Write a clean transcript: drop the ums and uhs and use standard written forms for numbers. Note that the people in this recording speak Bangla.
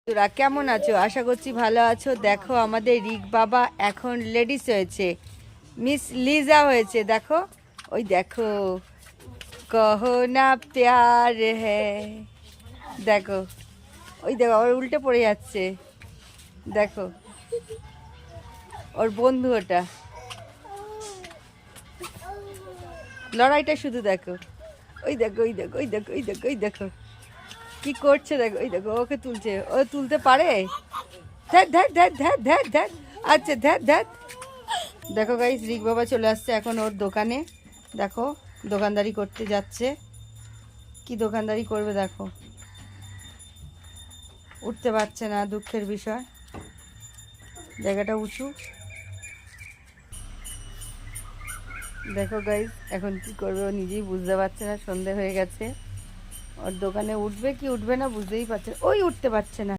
তোরা কেমন আছো? আশা করছি ভালো আছো। দেখো আমাদের রিক বাবা এখন লেডিস হয়েছে, মিস লিজা হয়েছে। দেখো, ওই দেখো, কহো না প্যার হ্যায়। দেখো, ওই দেখো আবার উল্টে পড়ে যাচ্ছে। দেখো ওর বন্ধু ওটা, লড়াইটা শুধু দেখো। ওই দেখো, ওই দেখো, ওই দেখো, ওই দেখো, ওই দেখো কি করছে। দেখো, ওই দেখো ওকে তুলছে। ও তুলতে পারে? ধ্যাত ধ্যাত ধ্যাত ধ্যাত ধ্যাত ধ্যাত। আচ্ছা, ধ্যাত ধ্যাত। দেখো গাইস, রিক বাবা চলে আসছে এখন ওর দোকানে। দেখো দোকানদারি করতে যাচ্ছে। কি দোকানদারি করবে দেখো, উঠতে পারছে না, দুঃখের বিষয়। জায়গাটা উঁচু। দেখো গাইস এখন কি করবে ও নিজেই বুঝতে পারছে না, সন্ধে হয়ে গেছে। ওর দোকানে উঠবে কি উঠবে না বুঝতেই পারছে। ওই উঠতে পারছে না।